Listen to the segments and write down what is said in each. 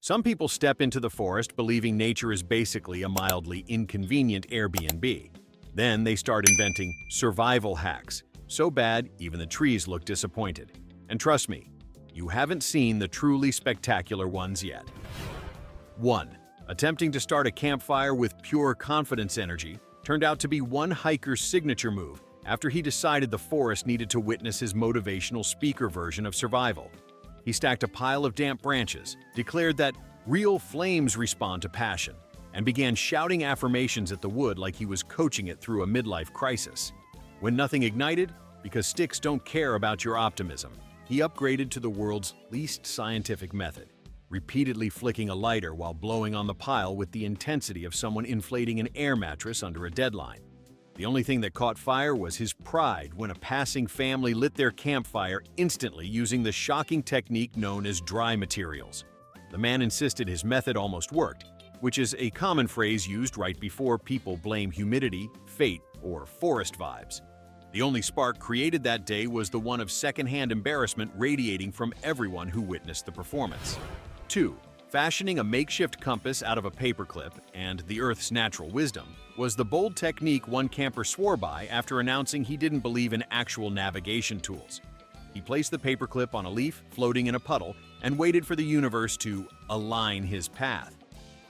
Some people step into the forest believing nature is basically a mildly inconvenient Airbnb. Then they start inventing survival hacks, so bad even the trees look disappointed. And trust me, you haven't seen the truly spectacular ones yet. 1. Attempting to start a campfire with pure confidence energy turned out to be one hiker's signature move after he decided the forest needed to witness his motivational speaker version of survival. He stacked a pile of damp branches, declared that real flames respond to passion, and began shouting affirmations at the wood like he was coaching it through a midlife crisis. When nothing ignited, because sticks don't care about your optimism, he upgraded to the world's least scientific method, repeatedly flicking a lighter while blowing on the pile with the intensity of someone inflating an air mattress under a deadline. The only thing that caught fire was his pride when a passing family lit their campfire instantly using the shocking technique known as dry materials. The man insisted his method almost worked, which is a common phrase used right before people blame humidity, fate, or forest vibes. The only spark created that day was the one of secondhand embarrassment radiating from everyone who witnessed the performance. 2. Fashioning a makeshift compass out of a paperclip and the Earth's natural wisdom was the bold technique one camper swore by after announcing he didn't believe in actual navigation tools. He placed the paperclip on a leaf floating in a puddle and waited for the universe to align his path.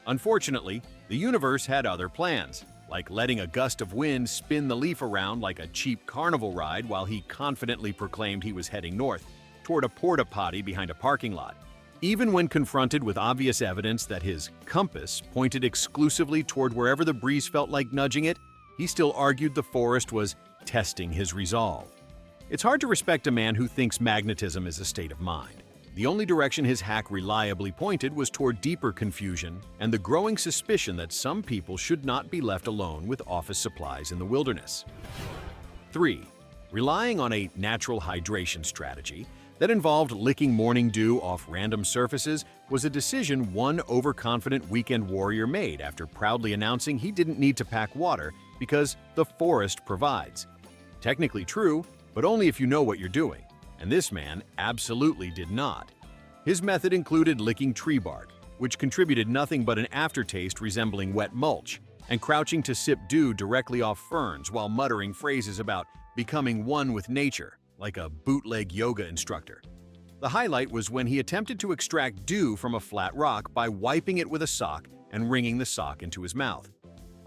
Unfortunately, the universe had other plans, like letting a gust of wind spin the leaf around like a cheap carnival ride while he confidently proclaimed he was heading north, toward a porta potty behind a parking lot. Even when confronted with obvious evidence that his compass pointed exclusively toward wherever the breeze felt like nudging it, he still argued the forest was testing his resolve. It's hard to respect a man who thinks magnetism is a state of mind. The only direction his hack reliably pointed was toward deeper confusion and the growing suspicion that some people should not be left alone with office supplies in the wilderness. 3. Relying on a natural hydration strategy that involved licking morning dew off random surfaces was a decision one overconfident weekend warrior made after proudly announcing he didn't need to pack water because the forest provides. Technically true, but only if you know what you're doing, and this man absolutely did not. His method included licking tree bark, which contributed nothing but an aftertaste resembling wet mulch, and crouching to sip dew directly off ferns while muttering phrases about becoming one with nature, like a bootleg yoga instructor. The highlight was when he attempted to extract dew from a flat rock by wiping it with a sock and wringing the sock into his mouth.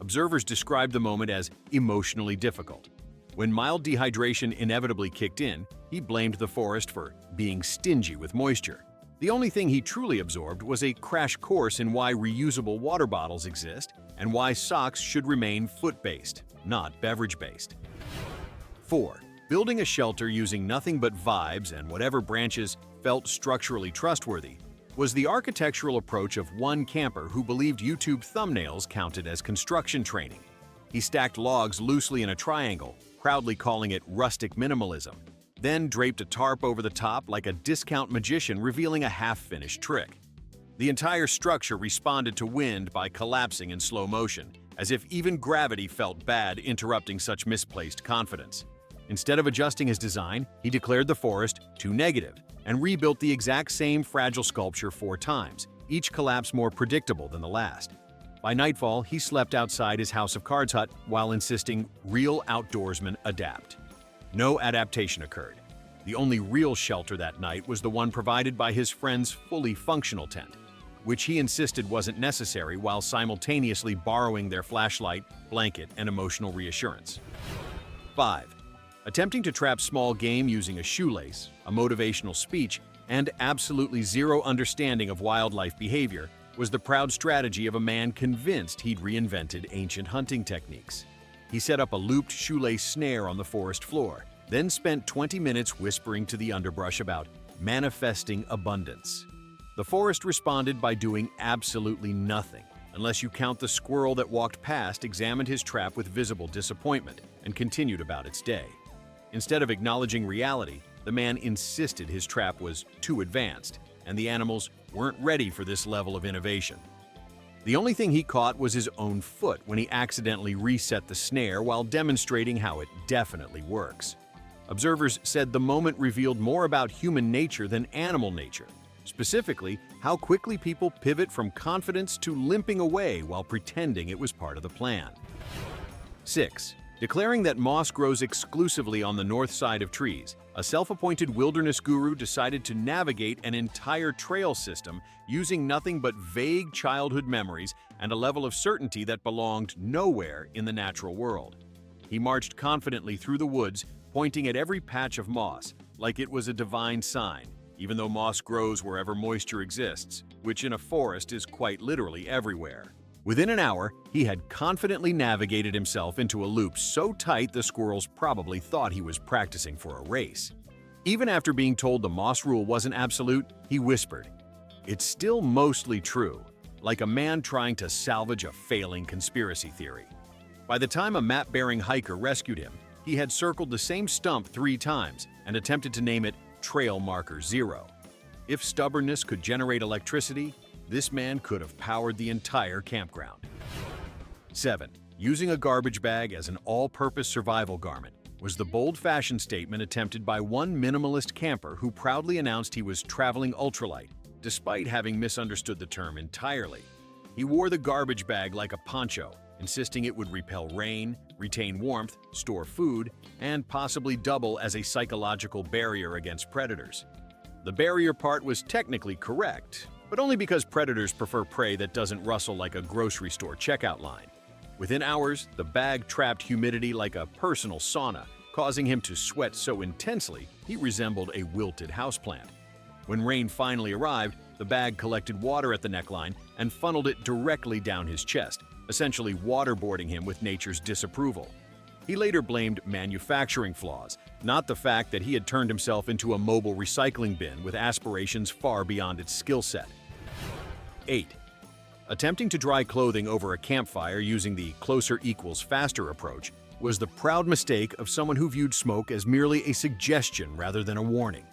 Observers described the moment as emotionally difficult. When mild dehydration inevitably kicked in, he blamed the forest for being stingy with moisture. The only thing he truly absorbed was a crash course in why reusable water bottles exist and why socks should remain foot-based, not beverage-based. 4. Building a shelter using nothing but vibes and whatever branches felt structurally trustworthy was the architectural approach of one camper who believed YouTube thumbnails counted as construction training. He stacked logs loosely in a triangle, proudly calling it rustic minimalism, then draped a tarp over the top like a discount magician revealing a half-finished trick. The entire structure responded to wind by collapsing in slow motion, as if even gravity felt bad interrupting such misplaced confidence. Instead of adjusting his design, he declared the forest too negative and rebuilt the exact same fragile sculpture 4 times, each collapse more predictable than the last. By nightfall, he slept outside his House of Cards hut while insisting real outdoorsmen adapt. No adaptation occurred. The only real shelter that night was the one provided by his friend's fully functional tent, which he insisted wasn't necessary while simultaneously borrowing their flashlight, blanket, and emotional reassurance. 5. Attempting to trap small game using a shoelace, a motivational speech, and absolutely zero understanding of wildlife behavior was the proud strategy of a man convinced he'd reinvented ancient hunting techniques. He set up a looped shoelace snare on the forest floor, then spent 20 minutes whispering to the underbrush about manifesting abundance. The forest responded by doing absolutely nothing, unless you count the squirrel that walked past, examined his trap with visible disappointment, and continued about its day. Instead of acknowledging reality, the man insisted his trap was too advanced, and the animals weren't ready for this level of innovation. The only thing he caught was his own foot when he accidentally reset the snare while demonstrating how it definitely works. Observers said the moment revealed more about human nature than animal nature, Specifically, how quickly people pivot from confidence to limping away while pretending it was part of the plan. 6. Declaring that moss grows exclusively on the north side of trees, a self-appointed wilderness guru decided to navigate an entire trail system using nothing but vague childhood memories and a level of certainty that belonged nowhere in the natural world. He marched confidently through the woods, pointing at every patch of moss, like it was a divine sign, even though moss grows wherever moisture exists, which in a forest is quite literally everywhere. Within an hour, he had confidently navigated himself into a loop so tight the squirrels probably thought he was practicing for a race. Even after being told the moss rule wasn't absolute, he whispered, "It's still mostly true," like a man trying to salvage a failing conspiracy theory. By the time a map-bearing hiker rescued him, he had circled the same stump 3 times and attempted to name it Trail Marker 0. If stubbornness could generate electricity, this man could have powered the entire campground. 7. Using a garbage bag as an all-purpose survival garment was the bold fashion statement attempted by one minimalist camper who proudly announced he was traveling ultralight, despite having misunderstood the term entirely. He wore the garbage bag like a poncho, insisting it would repel rain, retain warmth, store food, and possibly double as a psychological barrier against predators. The barrier part was technically correct, but only because predators prefer prey that doesn't rustle like a grocery store checkout line. Within hours, the bag trapped humidity like a personal sauna, causing him to sweat so intensely he resembled a wilted houseplant. When rain finally arrived, the bag collected water at the neckline and funneled it directly down his chest, essentially waterboarding him with nature's disapproval. He later blamed manufacturing flaws, not the fact that he had turned himself into a mobile recycling bin with aspirations far beyond its skill set. 8. Attempting to dry clothing over a campfire using the closer equals faster approach was the proud mistake of someone who viewed smoke as merely a suggestion rather than a warning.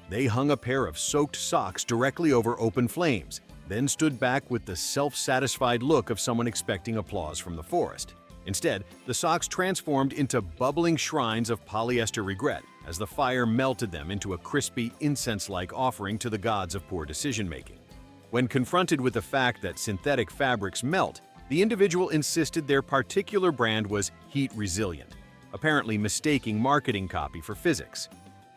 They hung a pair of soaked socks directly over open flames, then stood back with the self-satisfied look of someone expecting applause from the forest. Instead, the socks transformed into bubbling shrines of polyester regret as the fire melted them into a crispy, incense-like offering to the gods of poor decision-making. When confronted with the fact that synthetic fabrics melt, the individual insisted their particular brand was heat-resilient, apparently mistaking marketing copy for physics.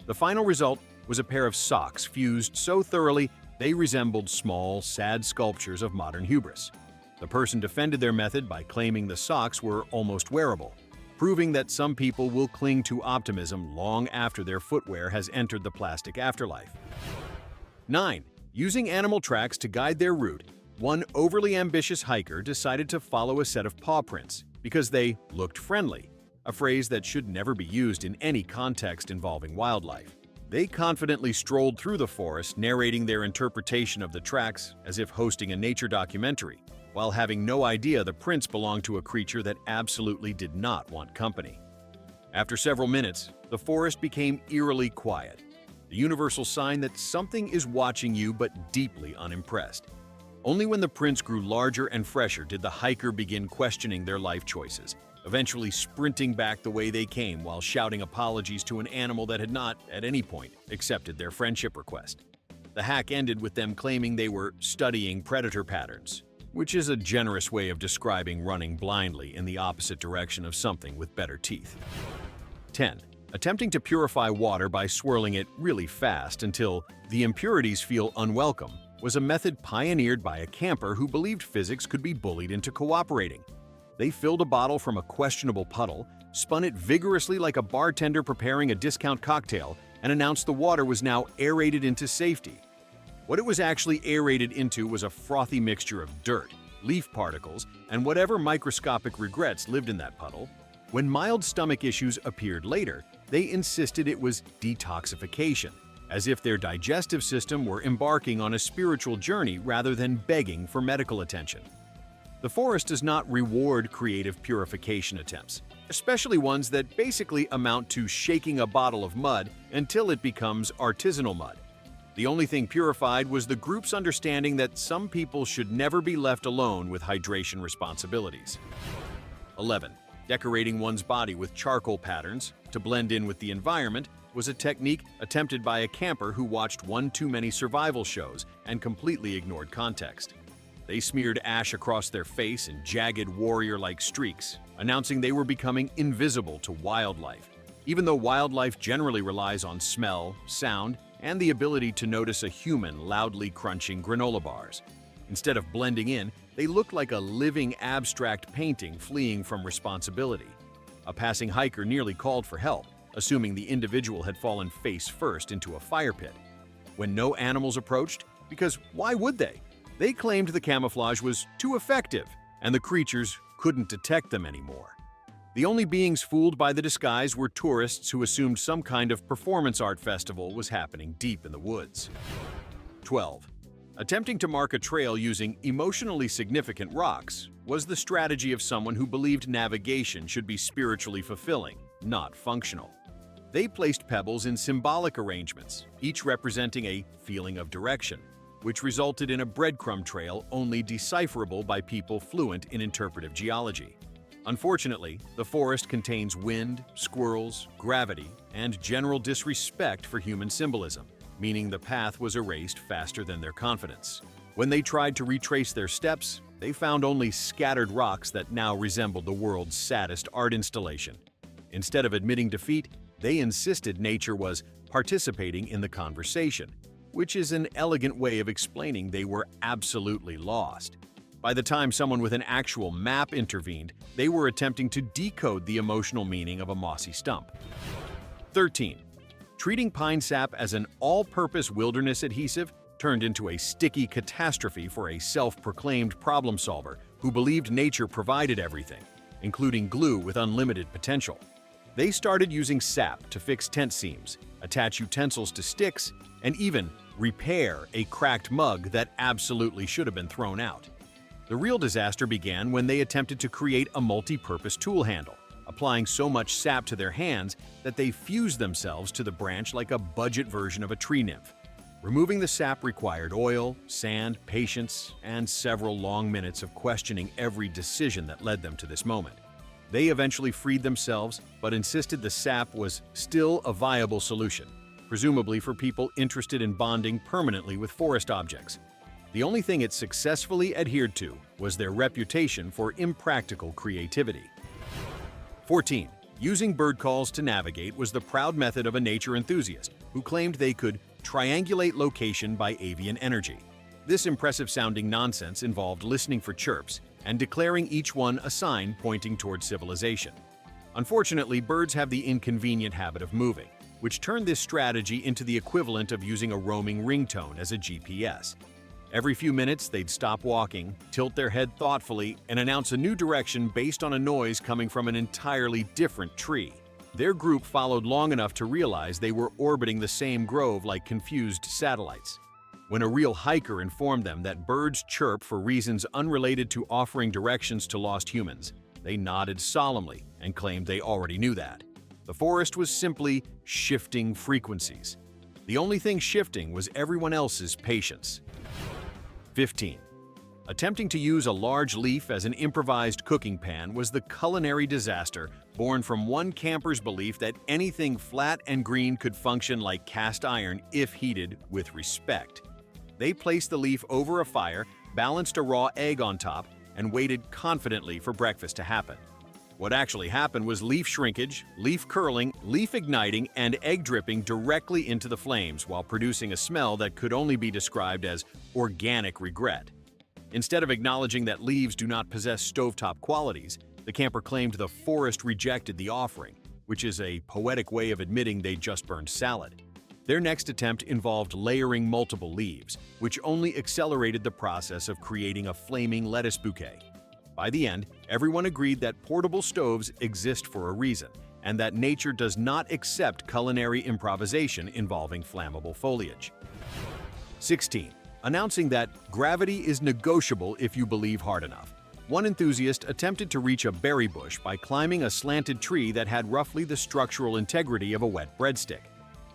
The final result was a pair of socks fused so thoroughly they resembled small, sad sculptures of modern hubris. The person defended their method by claiming the socks were almost wearable, proving that some people will cling to optimism long after their footwear has entered the plastic afterlife. 9. Using animal tracks to guide their route, one overly ambitious hiker decided to follow a set of paw prints because they looked friendly, a phrase that should never be used in any context involving wildlife. They confidently strolled through the forest, narrating their interpretation of the tracks as if hosting a nature documentary, while having no idea the prints belonged to a creature that absolutely did not want company. After several minutes, the forest became eerily quiet, the universal sign that something is watching you but deeply unimpressed. Only when the prints grew larger and fresher did the hiker begin questioning their life choices, eventually sprinting back the way they came while shouting apologies to an animal that had not, at any point, accepted their friendship request. The hack ended with them claiming they were studying predator patterns, which is a generous way of describing running blindly in the opposite direction of something with better teeth. 10. Attempting to purify water by swirling it really fast until the impurities feel unwelcome was a method pioneered by a camper who believed physics could be bullied into cooperating. They filled a bottle from a questionable puddle, spun it vigorously like a bartender preparing a discount cocktail, and announced the water was now aerated into safety. What it was actually aerated into was a frothy mixture of dirt, leaf particles, and whatever microscopic regrets lived in that puddle. When mild stomach issues appeared later, they insisted it was detoxification, as if their digestive system were embarking on a spiritual journey rather than begging for medical attention. The forest does not reward creative purification attempts, especially ones that basically amount to shaking a bottle of mud until it becomes artisanal mud. The only thing purified was the group's understanding that some people should never be left alone with hydration responsibilities. 11. Decorating one's body with charcoal patterns to blend in with the environment was a technique attempted by a camper who watched one too many survival shows and completely ignored context. They smeared ash across their face in jagged warrior-like streaks, announcing they were becoming invisible to wildlife, even though wildlife generally relies on smell, sound, and the ability to notice a human loudly crunching granola bars. Instead of blending in, they looked like a living abstract painting fleeing from responsibility. A passing hiker nearly called for help, assuming the individual had fallen face first into a fire pit. When no animals approached, because why would they? They claimed the camouflage was too effective, and the creatures couldn't detect them anymore. The only beings fooled by the disguise were tourists who assumed some kind of performance art festival was happening deep in the woods. 12. Attempting to mark a trail using emotionally significant rocks was the strategy of someone who believed navigation should be spiritually fulfilling, not functional. They placed pebbles in symbolic arrangements, each representing a feeling of direction, which resulted in a breadcrumb trail only decipherable by people fluent in interpretive geology. Unfortunately, the forest contains wind, squirrels, gravity, and general disrespect for human symbolism, meaning the path was erased faster than their confidence. When they tried to retrace their steps, they found only scattered rocks that now resembled the world's saddest art installation. Instead of admitting defeat, they insisted nature was participating in the conversation, which is an elegant way of explaining they were absolutely lost. By the time someone with an actual map intervened, they were attempting to decode the emotional meaning of a mossy stump. 13. Treating pine sap as an all-purpose wilderness adhesive turned into a sticky catastrophe for a self-proclaimed problem solver who believed nature provided everything, including glue with unlimited potential. They started using sap to fix tent seams, attach utensils to sticks, and even repair a cracked mug that absolutely should have been thrown out. The real disaster began when they attempted to create a multi-purpose tool handle, applying so much sap to their hands that they fused themselves to the branch like a budget version of a tree nymph. Removing the sap required oil, sand, patience, and several long minutes of questioning every decision that led them to this moment. They eventually freed themselves, but insisted the sap was still a viable solution, presumably for people interested in bonding permanently with forest objects. The only thing it successfully adhered to was their reputation for impractical creativity. 14. Using bird calls to navigate was the proud method of a nature enthusiast who claimed they could triangulate location by avian energy. This impressive-sounding nonsense involved listening for chirps and declaring each one a sign pointing toward civilization. Unfortunately, birds have the inconvenient habit of moving, which turned this strategy into the equivalent of using a roaming ringtone as a GPS. Every few minutes, they'd stop walking, tilt their head thoughtfully, and announce a new direction based on a noise coming from an entirely different tree. Their group followed long enough to realize they were orbiting the same grove like confused satellites. When a real hiker informed them that birds chirp for reasons unrelated to offering directions to lost humans, they nodded solemnly and claimed they already knew that. The forest was simply shifting frequencies. The only thing shifting was everyone else's patience. 15. Attempting to use a large leaf as an improvised cooking pan was the culinary disaster born from one camper's belief that anything flat and green could function like cast iron if heated with respect. They placed the leaf over a fire, balanced a raw egg on top, and waited confidently for breakfast to happen. What actually happened was leaf shrinkage, leaf curling, leaf igniting, and egg dripping directly into the flames while producing a smell that could only be described as organic regret. Instead of acknowledging that leaves do not possess stovetop qualities, the camper claimed the forest rejected the offering, which is a poetic way of admitting they just burned salad. Their next attempt involved layering multiple leaves, which only accelerated the process of creating a flaming lettuce bouquet. By the end, everyone agreed that portable stoves exist for a reason, and that nature does not accept culinary improvisation involving flammable foliage. 16. Announcing that gravity is negotiable if you believe hard enough. One enthusiast attempted to reach a berry bush by climbing a slanted tree that had roughly the structural integrity of a wet breadstick.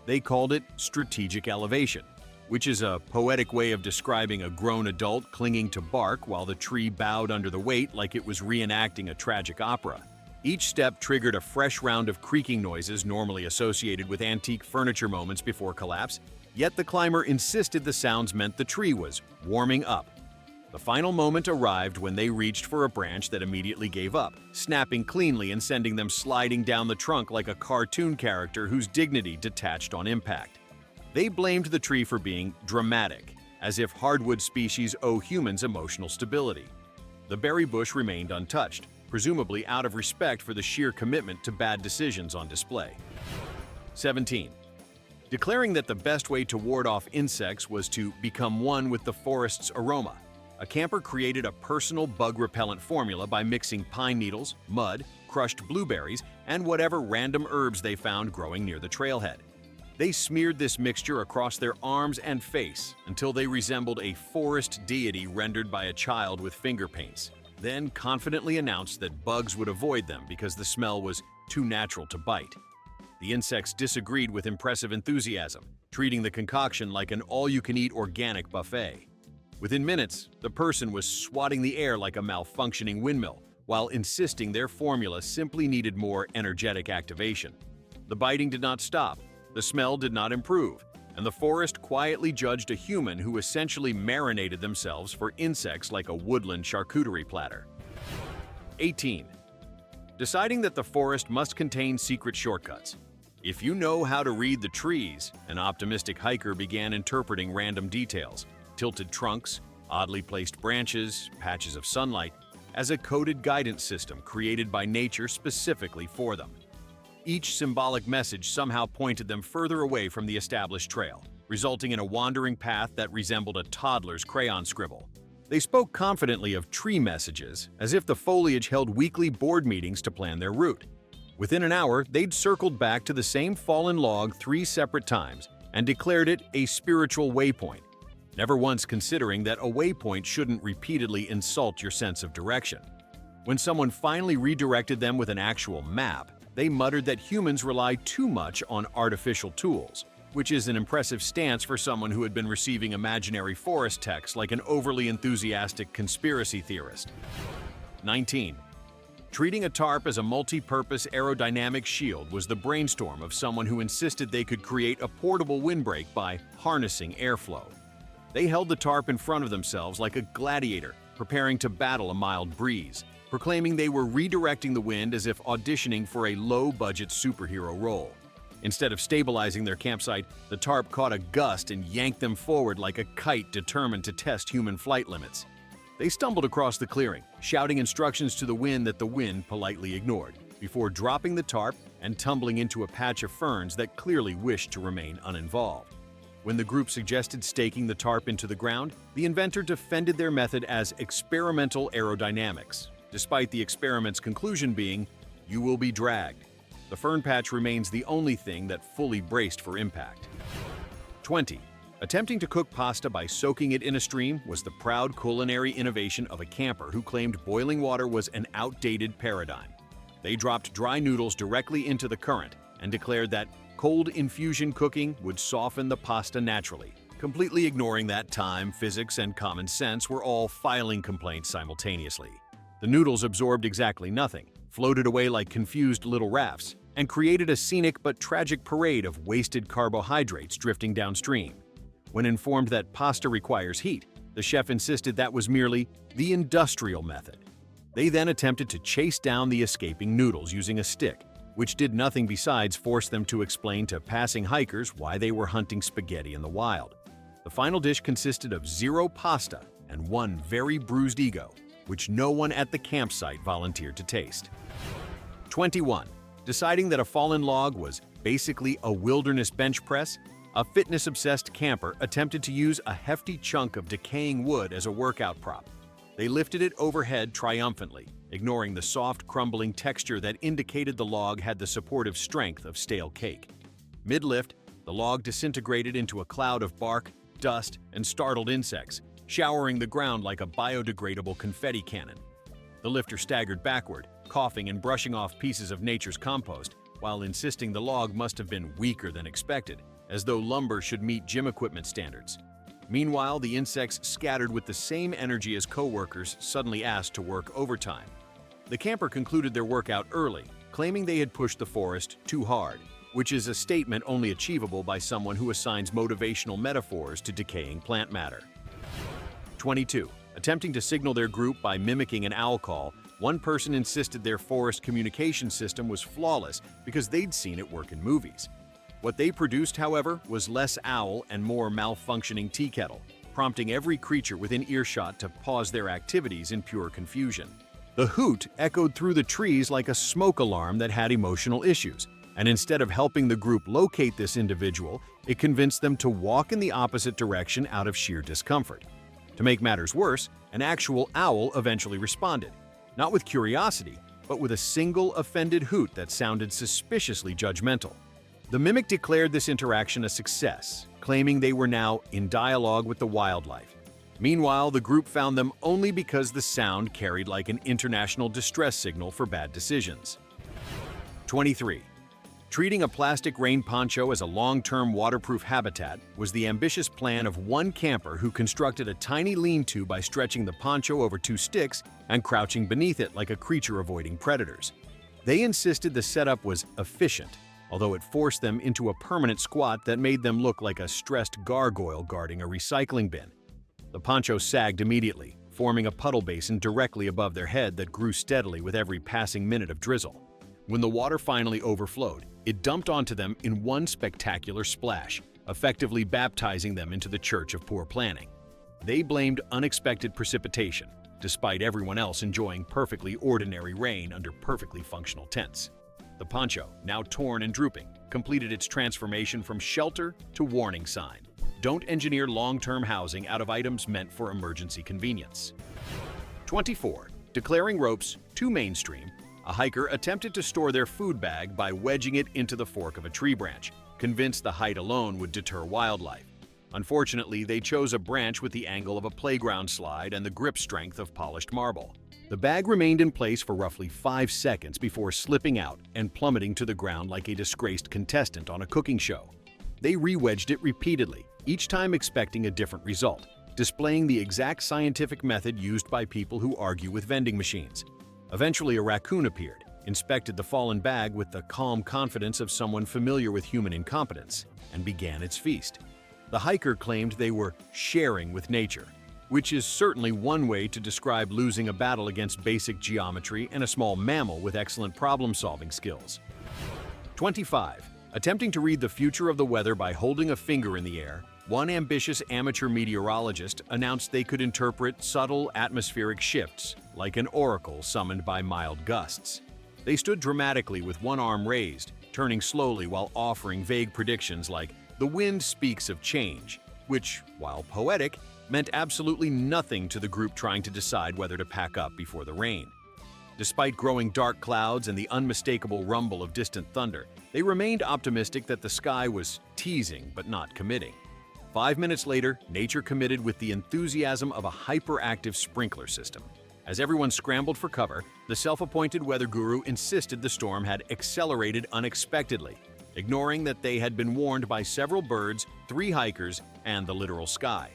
They called it strategic elevation, which is a poetic way of describing a grown adult clinging to bark while the tree bowed under the weight like it was reenacting a tragic opera. Each step triggered a fresh round of creaking noises normally associated with antique furniture moments before collapse, yet the climber insisted the sounds meant the tree was warming up. The final moment arrived when they reached for a branch that immediately gave up, snapping cleanly and sending them sliding down the trunk like a cartoon character whose dignity detached on impact. They blamed the tree for being dramatic, as if hardwood species owe humans emotional stability. The berry bush remained untouched, presumably out of respect for the sheer commitment to bad decisions on display. 17. Declaring that the best way to ward off insects was to become one with the forest's aroma, a camper created a personal bug-repellent formula by mixing pine needles, mud, crushed blueberries, and whatever random herbs they found growing near the trailhead. They smeared this mixture across their arms and face until they resembled a forest deity rendered by a child with finger paints, then confidently announced that bugs would avoid them because the smell was too natural to bite. The insects disagreed with impressive enthusiasm, treating the concoction like an all-you-can-eat organic buffet. Within minutes, the person was swatting the air like a malfunctioning windmill, while insisting their formula simply needed more energetic activation. The biting did not stop, the smell did not improve, and the forest quietly judged a human who essentially marinated themselves for insects like a woodland charcuterie platter. 18. Deciding that the forest must contain secret shortcuts. If you know how to read the trees, an optimistic hiker began interpreting random details, tilted trunks, oddly placed branches, patches of sunlight, as a coded guidance system created by nature specifically for them. Each symbolic message somehow pointed them further away from the established trail, resulting in a wandering path that resembled a toddler's crayon scribble. They spoke confidently of tree messages, as if the foliage held weekly board meetings to plan their route. Within an hour, they'd circled back to the same fallen log 3 separate times and declared it a spiritual waypoint, never once considering that a waypoint shouldn't repeatedly insult your sense of direction. When someone finally redirected them with an actual map, they muttered that humans rely too much on artificial tools, which is an impressive stance for someone who had been receiving imaginary forest texts like an overly enthusiastic conspiracy theorist. 19. Treating a tarp as a multi-purpose aerodynamic shield was the brainstorm of someone who insisted they could create a portable windbreak by harnessing airflow. They held the tarp in front of themselves like a gladiator, preparing to battle a mild breeze, proclaiming they were redirecting the wind as if auditioning for a low-budget superhero role. Instead of stabilizing their campsite, the tarp caught a gust and yanked them forward like a kite determined to test human flight limits. They stumbled across the clearing, shouting instructions to the wind that the wind politely ignored, before dropping the tarp and tumbling into a patch of ferns that clearly wished to remain uninvolved. When the group suggested staking the tarp into the ground, the inventor defended their method as experimental aerodynamics, despite the experiment's conclusion being, "You will be dragged." The fern patch remains the only thing that fully braced for impact. 20. Attempting to cook pasta by soaking it in a stream was the proud culinary innovation of a camper who claimed boiling water was an outdated paradigm. They dropped dry noodles directly into the current and declared that cold infusion cooking would soften the pasta naturally, completely ignoring that time, physics, and common sense were all filing complaints simultaneously. The noodles absorbed exactly nothing, floated away like confused little rafts, and created a scenic but tragic parade of wasted carbohydrates drifting downstream. When informed that pasta requires heat, the chef insisted that was merely the industrial method. They then attempted to chase down the escaping noodles using a stick, which did nothing besides force them to explain to passing hikers why they were hunting spaghetti in the wild. The final dish consisted of 0 pasta and 1 very bruised ego, which no one at the campsite volunteered to taste. 21. Deciding that a fallen log was basically a wilderness bench press, a fitness-obsessed camper attempted to use a hefty chunk of decaying wood as a workout prop. They lifted it overhead triumphantly, ignoring the soft, crumbling texture that indicated the log had the supportive strength of stale cake. Mid-lift, the log disintegrated into a cloud of bark, dust, and startled insects, showering the ground like a biodegradable confetti cannon. The lifter staggered backward, coughing and brushing off pieces of nature's compost, while insisting the log must have been weaker than expected, as though lumber should meet gym equipment standards. Meanwhile, the insects scattered with the same energy as coworkers suddenly asked to work overtime. The camper concluded their workout early, claiming they had pushed the forest too hard, which is a statement only achievable by someone who assigns motivational metaphors to decaying plant matter. 22. Attempting to signal their group by mimicking an owl call, one person insisted their forest communication system was flawless because they'd seen it work in movies. What they produced, however, was less owl and more malfunctioning tea kettle, prompting every creature within earshot to pause their activities in pure confusion. The hoot echoed through the trees like a smoke alarm that had emotional issues, and instead of helping the group locate this individual, it convinced them to walk in the opposite direction out of sheer discomfort. To make matters worse, an actual owl eventually responded, not with curiosity, but with a single offended hoot that sounded suspiciously judgmental. The mimic declared this interaction a success, claiming they were now in dialogue with the wildlife. Meanwhile, the group found them only because the sound carried like an international distress signal for bad decisions. 23. Treating a plastic rain poncho as a long-term waterproof habitat was the ambitious plan of one camper who constructed a tiny lean-to by stretching the poncho over two sticks and crouching beneath it like a creature avoiding predators. They insisted the setup was efficient, although it forced them into a permanent squat that made them look like a stressed gargoyle guarding a recycling bin. The poncho sagged immediately, forming a puddle basin directly above their head that grew steadily with every passing minute of drizzle. When the water finally overflowed, it dumped onto them in one spectacular splash, effectively baptizing them into the church of poor planning. They blamed unexpected precipitation, despite everyone else enjoying perfectly ordinary rain under perfectly functional tents. The poncho, now torn and drooping, completed its transformation from shelter to warning sign. Don't engineer long-term housing out of items meant for emergency convenience. 24. Declaring ropes too mainstream, a hiker attempted to store their food bag by wedging it into the fork of a tree branch, convinced the height alone would deter wildlife. Unfortunately, they chose a branch with the angle of a playground slide and the grip strength of polished marble. The bag remained in place for roughly 5 seconds before slipping out and plummeting to the ground like a disgraced contestant on a cooking show. They re-wedged it repeatedly, each time expecting a different result, displaying the exact scientific method used by people who argue with vending machines. Eventually, a raccoon appeared, inspected the fallen bag with the calm confidence of someone familiar with human incompetence, and began its feast. The hiker claimed they were sharing with nature, which is certainly one way to describe losing a battle against basic geometry and a small mammal with excellent problem-solving skills. 25. Attempting to read the future of the weather by holding a finger in the air, one ambitious amateur meteorologist announced they could interpret subtle atmospheric shifts like an oracle summoned by mild gusts. They stood dramatically with one arm raised, turning slowly while offering vague predictions like, "The wind speaks of change," which, while poetic, meant absolutely nothing to the group trying to decide whether to pack up before the rain. Despite growing dark clouds and the unmistakable rumble of distant thunder, they remained optimistic that the sky was teasing but not committing. 5 minutes later, nature committed with the enthusiasm of a hyperactive sprinkler system. As everyone scrambled for cover, the self-appointed weather guru insisted the storm had accelerated unexpectedly, ignoring that they had been warned by several birds, 3 hikers, and the literal sky.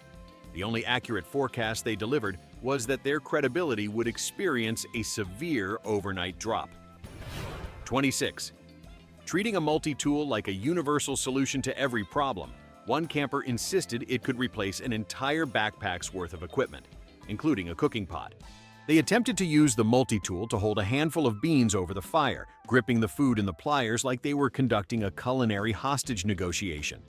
The only accurate forecast they delivered was that their credibility would experience a severe overnight drop. 26. Treating a multi-tool like a universal solution to every problem, one camper insisted it could replace an entire backpack's worth of equipment, including a cooking pot. They attempted to use the multi-tool to hold a handful of beans over the fire, gripping the food in the pliers like they were conducting a culinary hostage negotiation.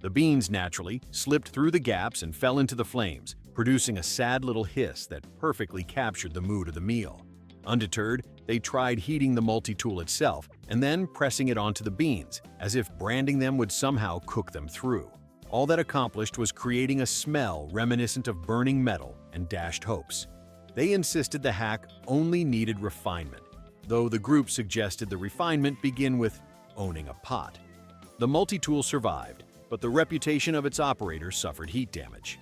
The beans, naturally, slipped through the gaps and fell into the flames, producing a sad little hiss that perfectly captured the mood of the meal. Undeterred, they tried heating the multi-tool itself and then pressing it onto the beans, as if branding them would somehow cook them through. All that accomplished was creating a smell reminiscent of burning metal and dashed hopes. They insisted the hack only needed refinement, though the group suggested the refinement begin with owning a pot. The multi-tool survived, but the reputation of its operator suffered heat damage.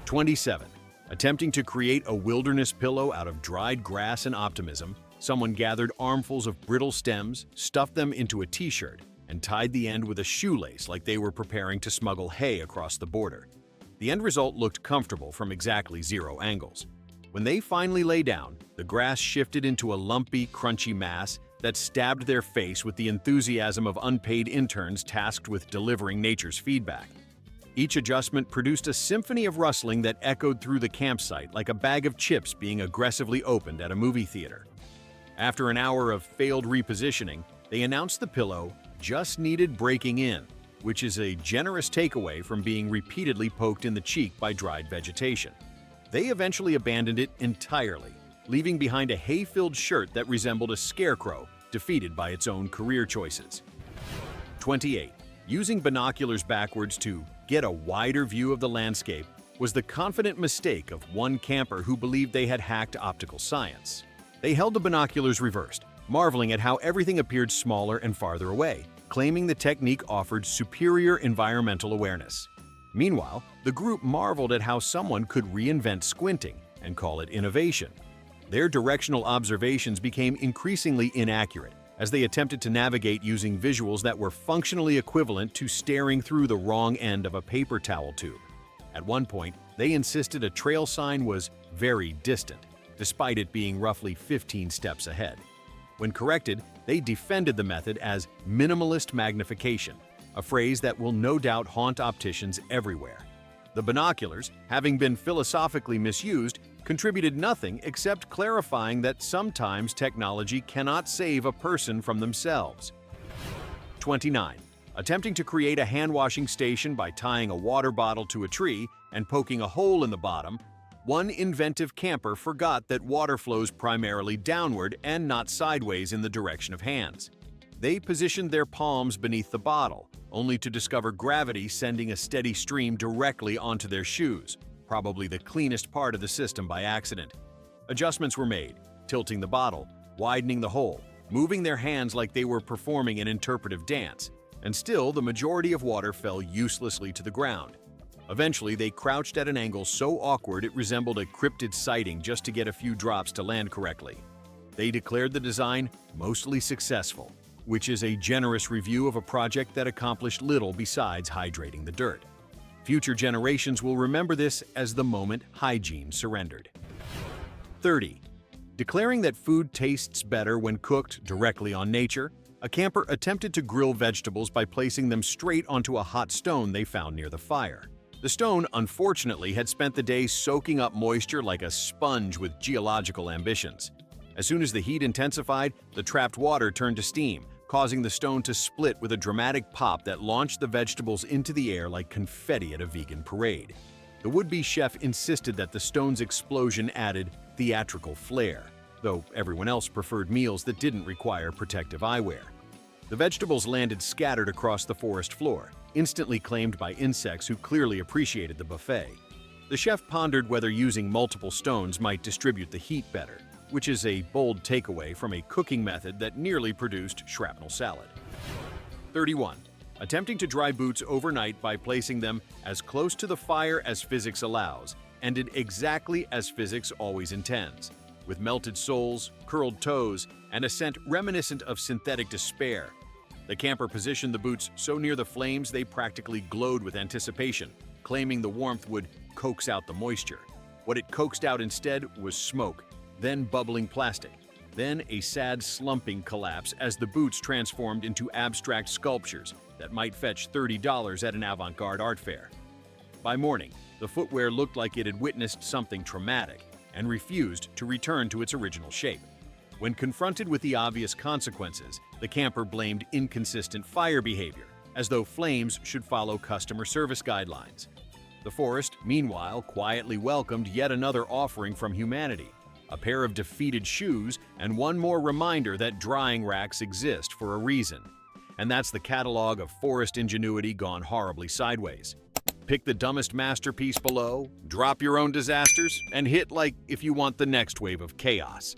27. Attempting to create a wilderness pillow out of dried grass and optimism, someone gathered armfuls of brittle stems, stuffed them into a t-shirt, and tied the end with a shoelace like they were preparing to smuggle hay across the border. The end result looked comfortable from exactly 0 angles. When they finally lay down, the grass shifted into a lumpy, crunchy mass that stabbed their face with the enthusiasm of unpaid interns tasked with delivering nature's feedback. Each adjustment produced a symphony of rustling that echoed through the campsite like a bag of chips being aggressively opened at a movie theater. After an hour of failed repositioning, they announced the pillow just needed breaking in, which is a generous takeaway from being repeatedly poked in the cheek by dried vegetation. They eventually abandoned it entirely, leaving behind a hay-filled shirt that resembled a scarecrow defeated by its own career choices. 28. Using binoculars backwards to get a wider view of the landscape was the confident mistake of one camper who believed they had hacked optical science. They held the binoculars reversed, marveling at how everything appeared smaller and farther away, claiming the technique offered superior environmental awareness. Meanwhile, the group marveled at how someone could reinvent squinting and call it innovation. Their directional observations became increasingly inaccurate as they attempted to navigate using visuals that were functionally equivalent to staring through the wrong end of a paper towel tube. At one point, they insisted a trail sign was very distant, despite it being roughly 15 steps ahead. When corrected, they defended the method as minimalist magnification, a phrase that will no doubt haunt opticians everywhere. The binoculars, having been philosophically misused, contributed nothing except clarifying that sometimes technology cannot save a person from themselves. 29. Attempting to create a hand-washing station by tying a water bottle to a tree and poking a hole in the bottom, one inventive camper forgot that water flows primarily downward and not sideways in the direction of hands. They positioned their palms beneath the bottle, only to discover gravity sending a steady stream directly onto their shoes, probably the cleanest part of the system by accident. Adjustments were made, tilting the bottle, widening the hole, moving their hands like they were performing an interpretive dance, and still the majority of water fell uselessly to the ground. Eventually, they crouched at an angle so awkward it resembled a cryptid sighting just to get a few drops to land correctly. They declared the design mostly successful, which is a generous review of a project that accomplished little besides hydrating the dirt. Future generations will remember this as the moment hygiene surrendered. 30. Declaring that food tastes better when cooked directly on nature, a camper attempted to grill vegetables by placing them straight onto a hot stone they found near the fire. The stone, unfortunately, had spent the day soaking up moisture like a sponge with geological ambitions. As soon as the heat intensified, the trapped water turned to steam, causing the stone to split with a dramatic pop that launched the vegetables into the air like confetti at a vegan parade. The would-be chef insisted that the stone's explosion added theatrical flair, though everyone else preferred meals that didn't require protective eyewear. The vegetables landed scattered across the forest floor, instantly claimed by insects who clearly appreciated the buffet. The chef pondered whether using multiple stones might distribute the heat better, which is a bold takeaway from a cooking method that nearly produced shrapnel salad. 31. Attempting to dry boots overnight by placing them as close to the fire as physics allows ended exactly as physics always intends, with melted soles, curled toes, and a scent reminiscent of synthetic despair. The camper positioned the boots so near the flames they practically glowed with anticipation, claiming the warmth would coax out the moisture. What it coaxed out instead was smoke, then bubbling plastic, then a sad slumping collapse as the boots transformed into abstract sculptures that might fetch $30 at an avant-garde art fair. By morning, the footwear looked like it had witnessed something traumatic and refused to return to its original shape. When confronted with the obvious consequences, the camper blamed inconsistent fire behavior, as though flames should follow customer service guidelines. The forest, meanwhile, quietly welcomed yet another offering from humanity, a pair of defeated shoes and one more reminder that drying racks exist for a reason. And that's the catalog of forest ingenuity gone horribly sideways. Pick the dumbest masterpiece below, drop your own disasters, and hit like if you want the next wave of chaos.